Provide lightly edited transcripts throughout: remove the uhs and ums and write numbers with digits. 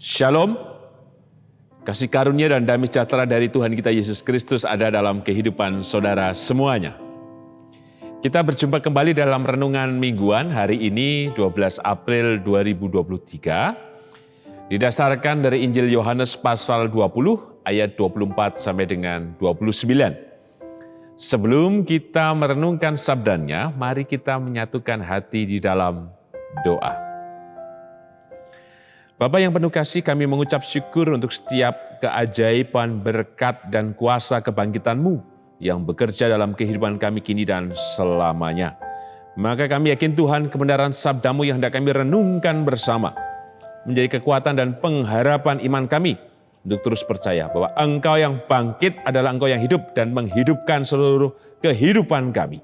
Shalom, kasih karunia dan damai sejahtera dari Tuhan kita Yesus Kristus ada dalam kehidupan saudara semuanya. Kita berjumpa kembali dalam renungan mingguan hari ini 12 April 2023, didasarkan dari Injil Yohanes pasal 20 ayat 24 sampai dengan 29. Sebelum kita merenungkan sabdanya, mari kita menyatukan hati di dalam doa. Bapa yang penuh kasih, kami mengucap syukur untuk setiap keajaiban, berkat, dan kuasa kebangkitan-Mu yang bekerja dalam kehidupan kami kini dan selamanya. Maka kami yakin Tuhan, kebenaran sabda-Mu yang hendak kami renungkan bersama menjadi kekuatan dan pengharapan iman kami untuk terus percaya bahwa Engkau yang bangkit adalah Engkau yang hidup dan menghidupkan seluruh kehidupan kami.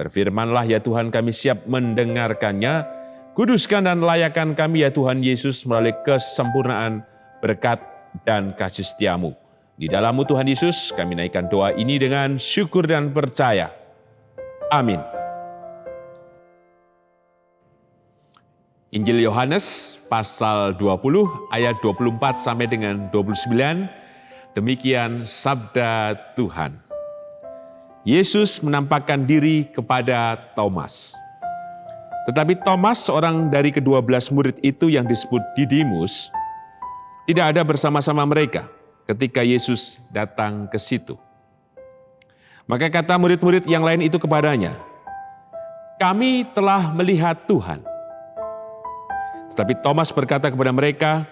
Berfirmanlah ya Tuhan, kami siap mendengarkannya. Kuduskan dan layakan kami ya Tuhan Yesus melalui kesempurnaan berkat dan kasih setia-Mu. Di dalam-Mu Tuhan Yesus kami naikkan doa ini dengan syukur dan percaya. Amin. Injil Yohanes pasal 20 ayat 24 sampai dengan 29, demikian sabda Tuhan. Yesus menampakkan diri kepada Thomas. Tetapi Thomas, seorang dari ke-12 murid itu yang disebut Didimus, tidak ada bersama-sama mereka ketika Yesus datang ke situ. Maka kata murid-murid yang lain itu kepadanya, "Kami telah melihat Tuhan." Tetapi Thomas berkata kepada mereka,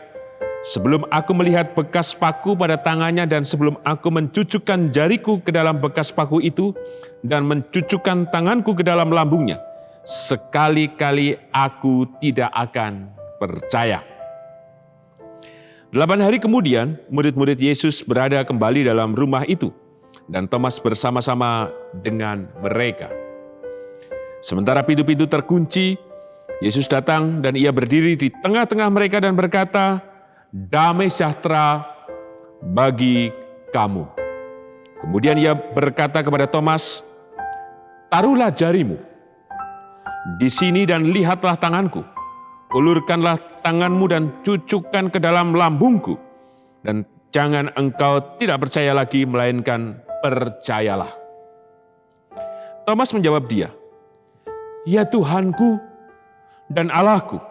"Sebelum aku melihat bekas paku pada tangannya dan sebelum aku mencucukkan jariku ke dalam bekas paku itu dan mencucukkan tanganku ke dalam lambungnya, sekali-kali aku tidak akan percaya." 8 hari kemudian, murid-murid Yesus berada kembali dalam rumah itu, dan Thomas bersama-sama dengan mereka. Sementara pintu-pintu terkunci, Yesus datang dan ia berdiri di tengah-tengah mereka dan berkata, "Damai sejahtera bagi kamu." Kemudian ia berkata kepada Thomas, "Taruhlah jarimu di sini dan lihatlah tanganku. Ulurkanlah tanganmu dan cucukkan ke dalam lambungku. Dan jangan engkau tidak percaya lagi, melainkan percayalah." Thomas menjawab dia, "Ya Tuhanku dan Allahku."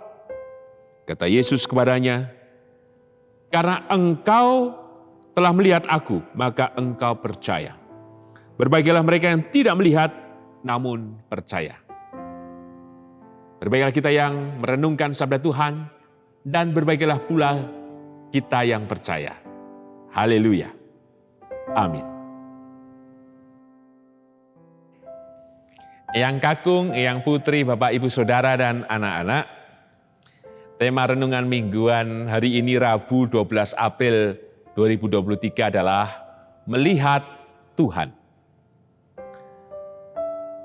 Kata Yesus kepadanya, "Karena engkau telah melihat aku, maka engkau percaya. Berbahagialah mereka yang tidak melihat, namun percaya." Berbahagialah kita yang merenungkan sabda Tuhan, dan berbahagialah pula kita yang percaya. Haleluya. Amin. Eyang Kakung, Eyang Putri, Bapak Ibu Saudara dan anak-anak, tema renungan mingguan hari ini Rabu 12 April 2023 adalah Melihat Tuhan.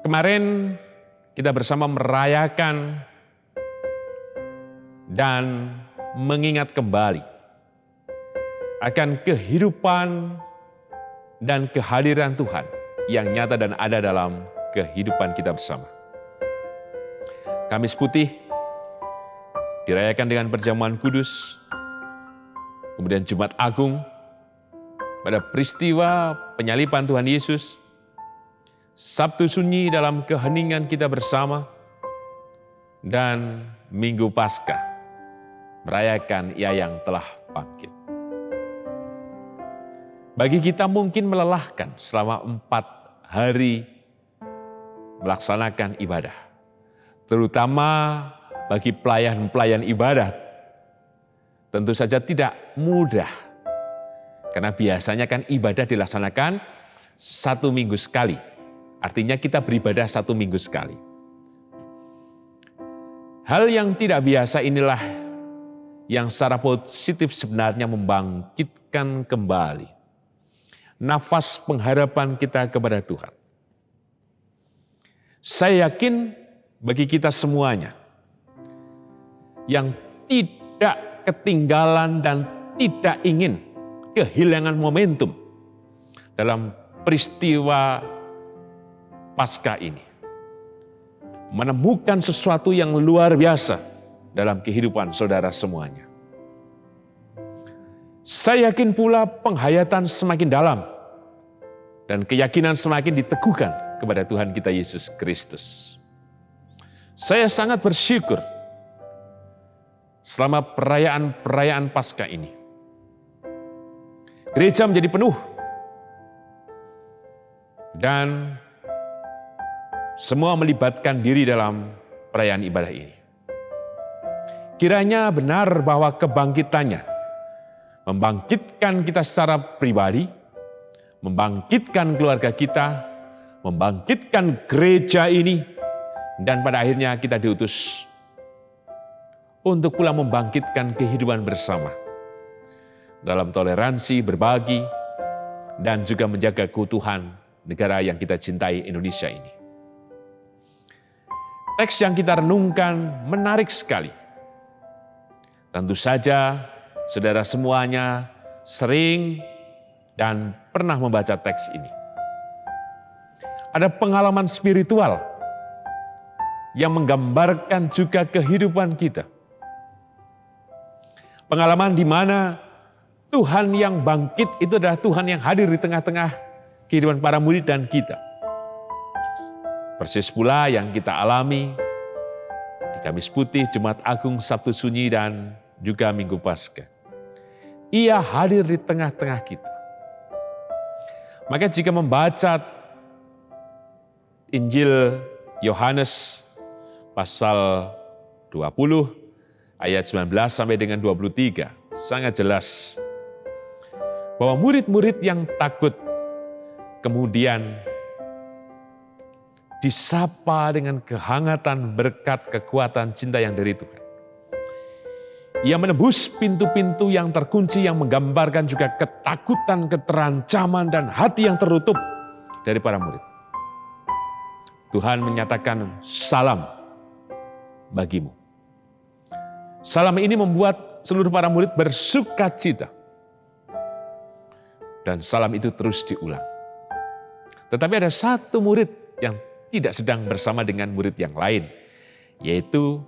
Kemarin kita bersama merayakan dan mengingat kembali akan kehidupan dan kehadiran Tuhan yang nyata dan ada dalam kehidupan kita bersama. Kamis Putih dirayakan dengan perjamuan kudus, kemudian Jumat Agung pada peristiwa penyaliban Tuhan Yesus, Sabtu Sunyi dalam keheningan kita bersama, dan Minggu Paskah merayakan Ia yang telah bangkit. Bagi kita mungkin melelahkan selama 4 hari melaksanakan ibadah, terutama bagi pelayan-pelayan ibadah. Tentu saja tidak mudah, karena biasanya kan ibadah dilaksanakan 1 minggu sekali. Artinya kita beribadah 1 minggu sekali. Hal yang tidak biasa inilah yang secara positif sebenarnya membangkitkan kembali nafas pengharapan kita kepada Tuhan. Saya yakin bagi kita semuanya yang tidak ketinggalan dan tidak ingin kehilangan momentum dalam peristiwa Paskah ini, menemukan sesuatu yang luar biasa dalam kehidupan saudara semuanya. Saya yakin pula penghayatan semakin dalam dan keyakinan semakin diteguhkan kepada Tuhan kita Yesus Kristus. Saya sangat bersyukur selama perayaan Paskah ini. Gereja menjadi penuh dan semua melibatkan diri dalam perayaan ibadah ini. Kiranya benar bahwa kebangkitannya membangkitkan kita secara pribadi, membangkitkan keluarga kita, membangkitkan gereja ini, dan pada akhirnya kita diutus untuk pula membangkitkan kehidupan bersama dalam toleransi, berbagi, dan juga menjaga keutuhan negara yang kita cintai, Indonesia ini. Teks yang kita renungkan menarik sekali. Tentu saja saudara semuanya sering dan pernah membaca teks ini. Ada pengalaman spiritual yang menggambarkan juga kehidupan kita. Pengalaman di mana Tuhan yang bangkit itu adalah Tuhan yang hadir di tengah-tengah kehidupan para murid dan kita. Persis pula yang kita alami di Kamis Putih, Jumat Agung, Sabtu Sunyi, dan juga Minggu Paskah. Ia hadir di tengah-tengah kita. Maka jika membaca Injil Yohanes pasal 20 ayat 19 sampai dengan 23, sangat jelas bahwa murid-murid yang takut kemudian disapa dengan kehangatan berkat kekuatan cinta yang dari Tuhan. Ia menembus pintu-pintu yang terkunci yang menggambarkan juga ketakutan, keterancaman, dan hati yang tertutup dari para murid. Tuhan menyatakan salam bagimu. Salam ini membuat seluruh para murid bersuka cita. Dan salam itu terus diulang. Tetapi ada satu murid yang tidak sedang bersama dengan murid yang lain, yaitu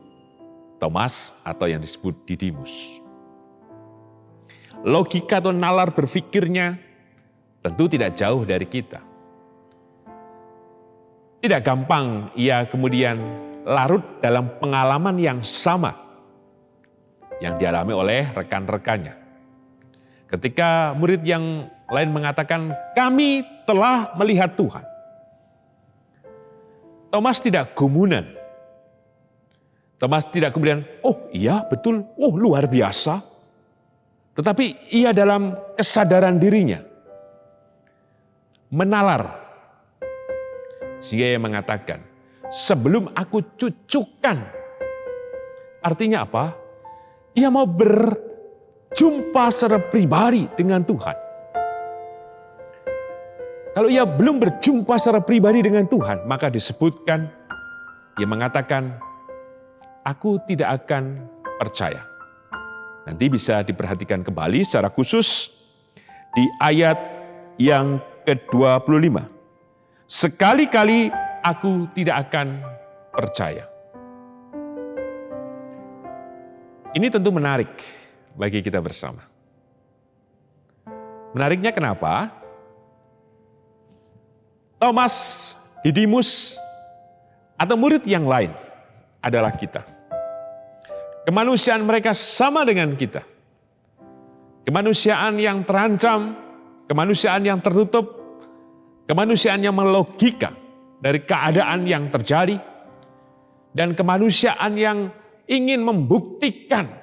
Thomas atau yang disebut Didimus. Logika atau nalar berpikirnya tentu tidak jauh dari kita. Tidak gampang ia kemudian larut dalam pengalaman yang sama yang dialami oleh rekan-rekannya. Ketika murid yang lain mengatakan, kami telah melihat Tuhan. Thomas tidak gumunan. Thomas tidak kemudian, oh iya betul, oh luar biasa. Tetapi ia dalam kesadaran dirinya menalar. Sehingga ia mengatakan, sebelum aku cucukkan. Artinya apa? Ia mau berjumpa secara pribadi dengan Tuhan. Kalau ia belum berjumpa secara pribadi dengan Tuhan, maka disebutkan, ia mengatakan, aku tidak akan percaya. Nanti bisa diperhatikan kembali secara khusus di ayat yang ke-25. Sekali-kali aku tidak akan percaya. Ini tentu menarik bagi kita bersama. Menariknya kenapa? Thomas, Didimus, atau murid yang lain adalah kita. Kemanusiaan mereka sama dengan kita. Kemanusiaan yang terancam, kemanusiaan yang tertutup, kemanusiaan yang melogika dari keadaan yang terjadi, dan kemanusiaan yang ingin membuktikan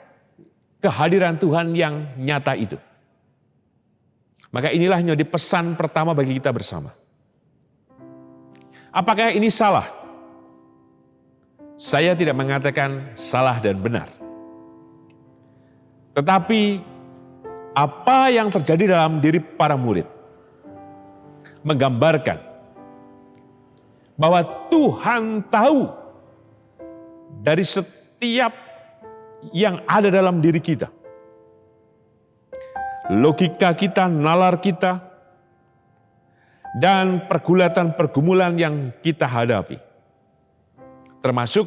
kehadiran Tuhan yang nyata itu. Maka inilah yang menjadi pesan pertama bagi kita bersama. Apakah ini salah? Saya tidak mengatakan salah dan benar. Tetapi apa yang terjadi dalam diri para murid menggambarkan bahwa Tuhan tahu dari setiap yang ada dalam diri kita. Logika kita, nalar kita, dan pergulatan-pergumulan yang kita hadapi. Termasuk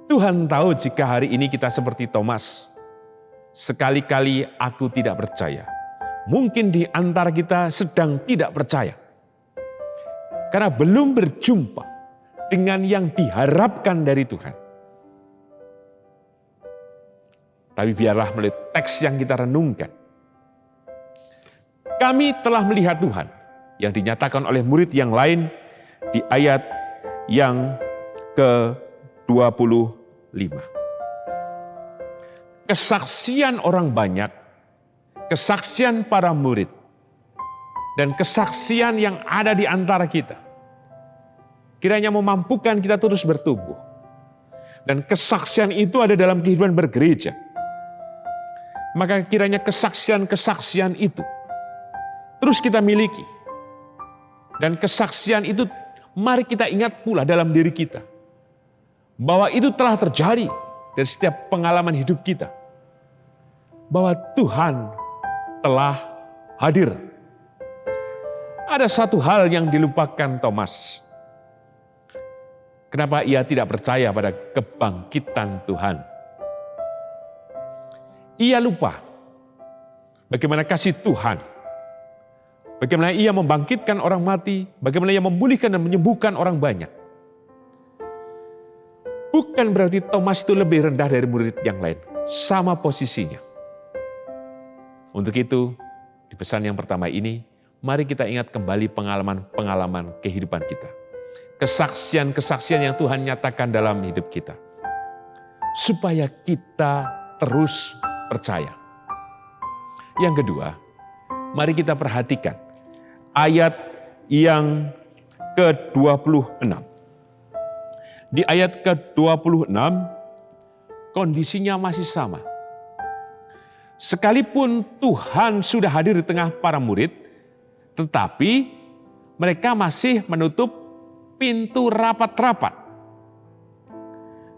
Tuhan tahu jika hari ini kita seperti Thomas, sekali-kali aku tidak percaya. Mungkin di antara kita sedang tidak percaya. Karena belum berjumpa dengan yang diharapkan dari Tuhan. Tapi biarlah melalui teks yang kita renungkan. Kami telah melihat Tuhan yang dinyatakan oleh murid yang lain di ayat yang ke-25. Kesaksian orang banyak, kesaksian para murid, dan kesaksian yang ada di antara kita, kiranya memampukan kita terus bertumbuh. Dan kesaksian itu ada dalam kehidupan bergereja. Maka kiranya kesaksian-kesaksian itu terus kita miliki. Dan kesaksian itu mari kita ingat pula dalam diri kita. Bahwa itu telah terjadi dari setiap pengalaman hidup kita. Bahwa Tuhan telah hadir. Ada satu hal yang dilupakan Thomas. Kenapa ia tidak percaya pada kebangkitan Tuhan? Ia lupa bagaimana kasih Tuhan. Bagaimana ia membangkitkan orang mati, bagaimana ia memulihkan dan menyembuhkan orang banyak. Bukan berarti Thomas itu lebih rendah dari murid yang lain. Sama posisinya. Untuk itu, di pesan yang pertama ini, mari kita ingat kembali pengalaman-pengalaman kehidupan kita. Kesaksian-kesaksian yang Tuhan nyatakan dalam hidup kita. Supaya kita terus percaya. Yang kedua, mari kita perhatikan ayat yang ke-26. Di ayat ke-26, kondisinya masih sama. Sekalipun Tuhan sudah hadir di tengah para murid, tetapi mereka masih menutup pintu rapat-rapat.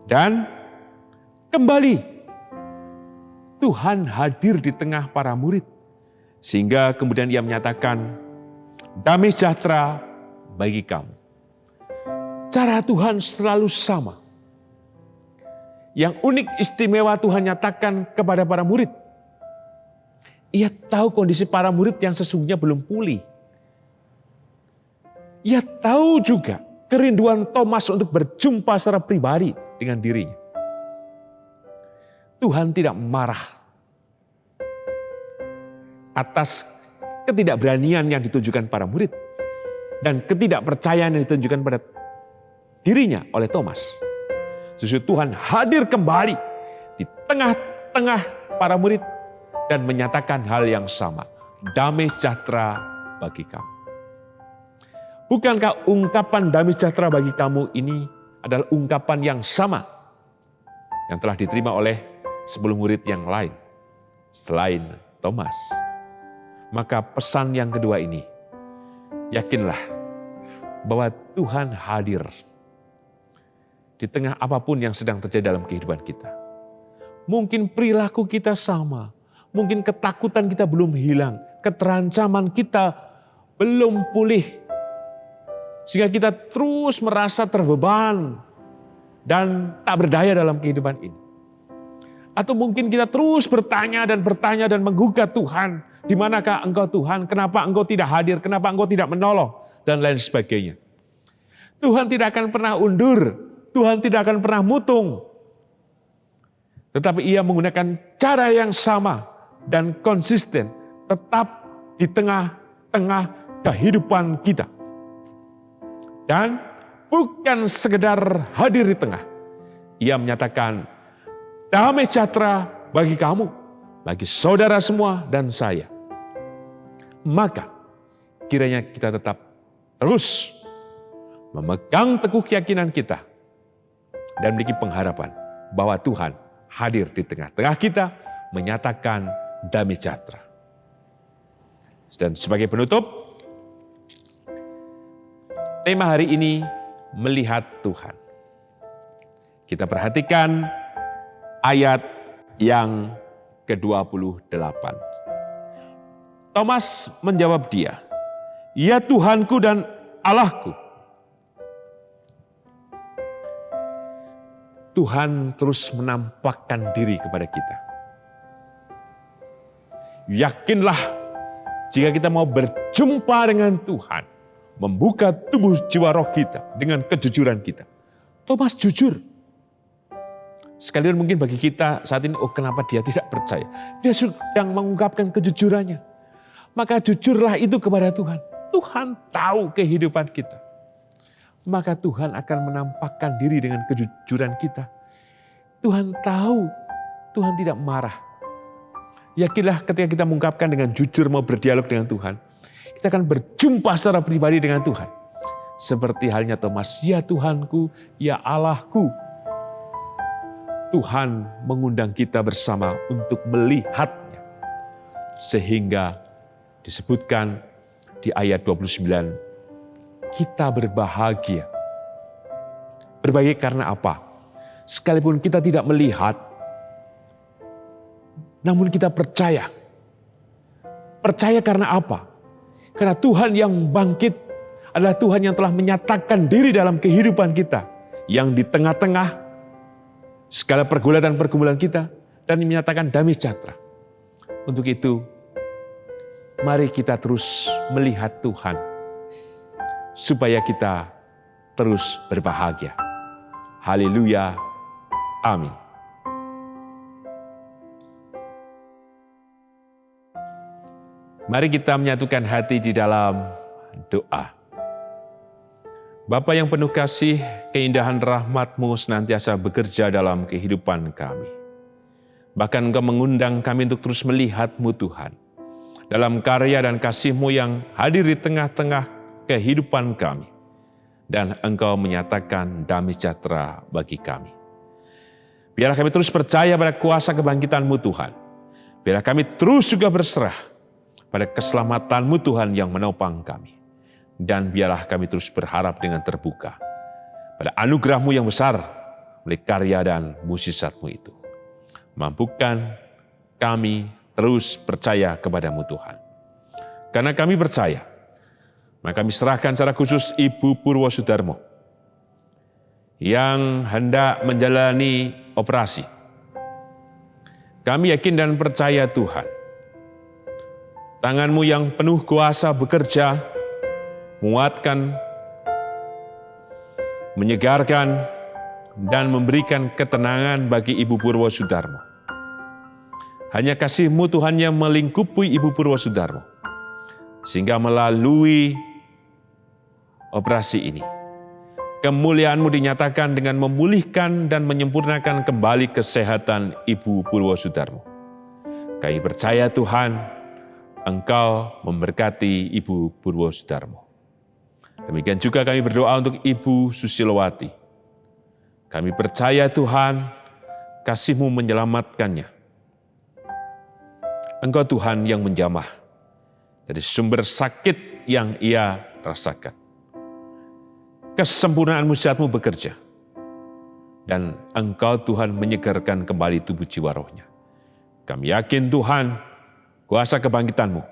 Dan kembali, Tuhan hadir di tengah para murid. Sehingga kemudian ia menyatakan, damai sejahtera bagi kamu. Cara Tuhan selalu sama. Yang unik istimewa Tuhan nyatakan kepada para murid. Ia tahu kondisi para murid yang sesungguhnya belum pulih. Ia tahu juga kerinduan Thomas untuk berjumpa secara pribadi dengan dirinya. Tuhan tidak marah atas ketidakberanian yang ditunjukkan para murid dan ketidakpercayaan yang ditunjukkan pada dirinya oleh Thomas. Justru Tuhan hadir kembali di tengah-tengah para murid dan menyatakan hal yang sama. Damai sejahtera bagi kamu. Bukankah ungkapan damai sejahtera bagi kamu ini adalah ungkapan yang sama yang telah diterima oleh 10 murid yang lain selain Thomas? Maka pesan yang kedua ini, yakinlah bahwa Tuhan hadir di tengah apapun yang sedang terjadi dalam kehidupan kita. Mungkin perilaku kita sama, mungkin ketakutan kita belum hilang, keterancaman kita belum pulih, sehingga kita terus merasa terbeban dan tak berdaya dalam kehidupan ini. Atau mungkin kita terus bertanya dan menggugat Tuhan, di manakah Engkau Tuhan? Kenapa Engkau tidak hadir? Kenapa Engkau tidak menolong? Dan lain sebagainya. Tuhan tidak akan pernah undur. Tuhan tidak akan pernah mutung. Tetapi ia menggunakan cara yang sama dan konsisten. Tetap di tengah-tengah kehidupan kita. Dan bukan sekedar hadir di tengah. Ia menyatakan, damai sejahtera bagi kamu, bagi saudara semua dan saya. Maka kiranya kita tetap terus memegang teguh keyakinan kita dan memiliki pengharapan bahwa Tuhan hadir di tengah-tengah kita menyatakan damai sejahtera. Dan sebagai penutup, tema hari ini melihat Tuhan. Kita perhatikan ayat yang ke-28. Thomas menjawab dia, "Ya Tuhanku dan Allahku." Tuhan terus menampakkan diri kepada kita. Yakinlah jika kita mau berjumpa dengan Tuhan, membuka tubuh jiwa roh kita dengan kejujuran kita. Thomas jujur. Sekalian mungkin bagi kita saat ini, kenapa dia tidak percaya? Dia sedang mengungkapkan kejujurannya. Maka jujurlah itu kepada Tuhan. Tuhan tahu kehidupan kita. Maka Tuhan akan menampakkan diri dengan kejujuran kita. Tuhan tahu, Tuhan tidak marah. Yakinlah ketika kita mengungkapkan dengan jujur mau berdialog dengan Tuhan, kita akan berjumpa secara pribadi dengan Tuhan. Seperti halnya Thomas, ya Tuhanku, ya Allahku. Tuhan mengundang kita bersama untuk melihatnya. Sehingga disebutkan di ayat 29, kita berbahagia. Berbahagia karena apa? Sekalipun kita tidak melihat, namun kita percaya. Percaya karena apa? Karena Tuhan yang bangkit adalah Tuhan yang telah menyatakan diri dalam kehidupan kita. Yang di tengah-tengah segala pergulatan-pergumulan kita dan menyatakan damai sejahtera. Untuk itu, mari kita terus melihat Tuhan supaya kita terus berbahagia. Haleluya. Amin. Mari kita menyatukan hati di dalam doa. Bapa yang penuh kasih, keindahan rahmat-Mu senantiasa bekerja dalam kehidupan kami. Bahkan Engkau mengundang kami untuk terus melihat-Mu Tuhan. Dalam karya dan kasih-Mu yang hadir di tengah-tengah kehidupan kami. Dan Engkau menyatakan damai sejahtera bagi kami. Biarlah kami terus percaya pada kuasa kebangkitan-Mu Tuhan. Biarlah kami terus juga berserah pada keselamatan-Mu Tuhan yang menopang kami. Dan biarlah kami terus berharap dengan terbuka pada anugerah-Mu yang besar melalui karya dan mukjizat-Mu itu. Mampukan kami terus percaya kepada-Mu Tuhan. Karena kami percaya, maka kami serahkan secara khusus Ibu Purwosudarmo yang hendak menjalani operasi. Kami yakin dan percaya Tuhan, tangan-Mu yang penuh kuasa bekerja, menguatkan, menyegarkan, dan memberikan ketenangan bagi Ibu Purwosudarmo. Hanya kasih-Mu Tuhan yang melingkupi Ibu Purwosudarmo, sehingga melalui operasi ini, kemuliaan-Mu dinyatakan dengan memulihkan dan menyempurnakan kembali kesehatan Ibu Purwosudarmo. Kami percaya Tuhan, Engkau memberkati Ibu Purwosudarmo. Demikian juga kami berdoa untuk Ibu Susilowati. Kami percaya Tuhan, kasih-Mu menyelamatkannya. Engkau Tuhan yang menjamah dari sumber sakit yang ia rasakan. Kesempurnaan mujizat-Mu bekerja. Dan Engkau Tuhan menyegarkan kembali tubuh jiwa rohnya. Kami yakin Tuhan, kuasa kebangkitan-Mu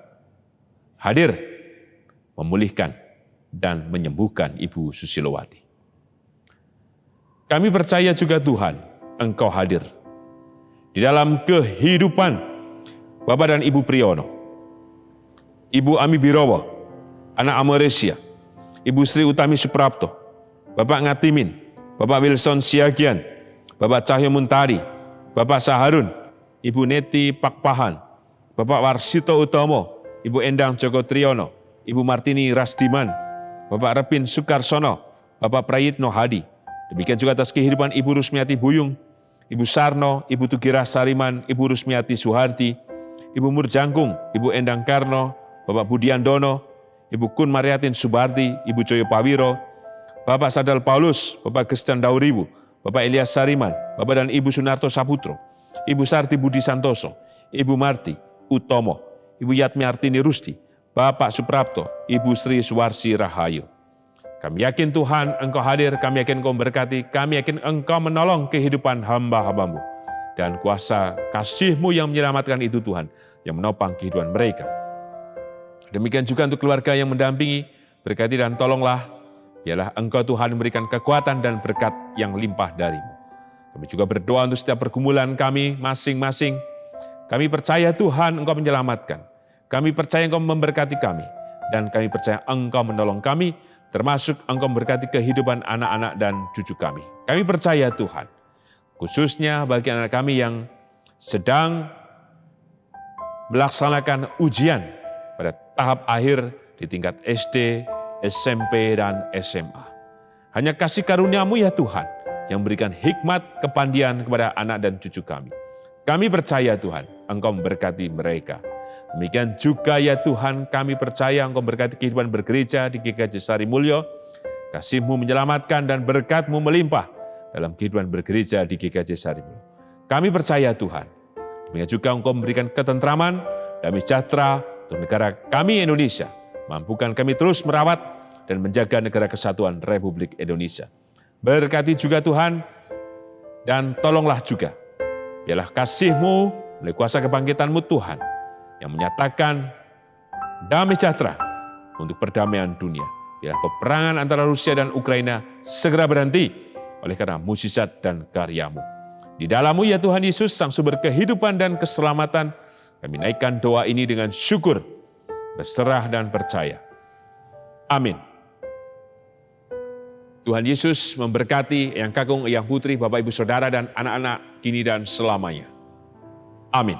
hadir, memulihkan, dan menyembuhkan Ibu Susilowati. Kami percaya juga Tuhan, Engkau hadir di dalam kehidupan Bapak dan Ibu Priyono, Ibu Ami Birowo, anak Amoresia, Ibu Sri Utami Suprapto, Bapak Ngatimin, Bapak Wilson Siagian, Bapak Cahyo Muntari, Bapak Saharun, Ibu Neti Pakpahan, Bapak Warsito Utomo, Ibu Endang Joko Triyono, Ibu Martini Rasdiman, Bapak Repin Sukarsono, Bapak Prayitno Hadi. Demikian juga atas kehidupan Ibu Rusmiati Buyung, Ibu Sarno, Ibu Tugira Sariman, Ibu Rusmiati Suharti, Ibu Murjangkung, Ibu Endang Karno, Bapak Budiandono, Ibu Kun Mariatin Subarti, Ibu Joyo Pawiro, Bapak Sadal Paulus, Bapak Christian Dauribu, Bapak Elias Sariman, Bapak dan Ibu Sunarto Saputro, Ibu Sarti Budi Santoso, Ibu Marti Utomo, Ibu Yatmi Artini Rusti, Bapak Suprapto, Ibu Sri Suwarsi Rahayu. Kami yakin Tuhan Engkau hadir, kami yakin Engkau memberkati, kami yakin Engkau menolong kehidupan hamba-hamba-Mu. Dan kuasa kasih-Mu yang menyelamatkan itu Tuhan, yang menopang kehidupan mereka. Demikian juga untuk keluarga yang mendampingi, berkati dan tolonglah, biarlah Engkau Tuhan memberikan kekuatan dan berkat yang limpah dari-Mu. Kami juga berdoa untuk setiap pergumulan kami masing-masing. Kami percaya Tuhan Engkau menyelamatkan. Kami percaya Engkau memberkati kami. Dan kami percaya Engkau menolong kami, termasuk Engkau memberkati kehidupan anak-anak dan cucu kami. Kami percaya Tuhan, khususnya bagi anak kami yang sedang melaksanakan ujian pada tahap akhir di tingkat SD, SMP, dan SMA. Hanya kasih karunia-Mu ya Tuhan, yang memberikan hikmat kepandian kepada anak dan cucu kami. Kami percaya Tuhan, Engkau memberkati mereka. Demikian juga ya Tuhan, kami percaya Engkau memberkati kehidupan bergereja di GKJ Sari Mulyo. Kasih-Mu menyelamatkan dan berkat-Mu melimpah dalam kehidupan bergereja di GKJ Sari Mulyo. Kami percaya Tuhan, demikian juga Engkau memberikan ketentraman, damai sejahtera untuk negara kami Indonesia. Mampukan kami terus merawat dan menjaga negara kesatuan Republik Indonesia. Berkati juga Tuhan, dan tolonglah juga. Biarlah kasih-Mu melalui kuasa kebangkitan-Mu Tuhan, yang menyatakan damai sejahtera untuk perdamaian dunia. Biarlah peperangan antara Rusia dan Ukraina segera berhenti oleh karena mukjizat dan karya-Mu. Di dalam-Mu ya Tuhan Yesus, Sang Sumber kehidupan dan keselamatan, kami naikkan doa ini dengan syukur, berserah dan percaya. Amin. Tuhan Yesus memberkati Eyang Kakung, Eyang Putri, Bapak Ibu Saudara, dan anak-anak kini dan selamanya. Amin.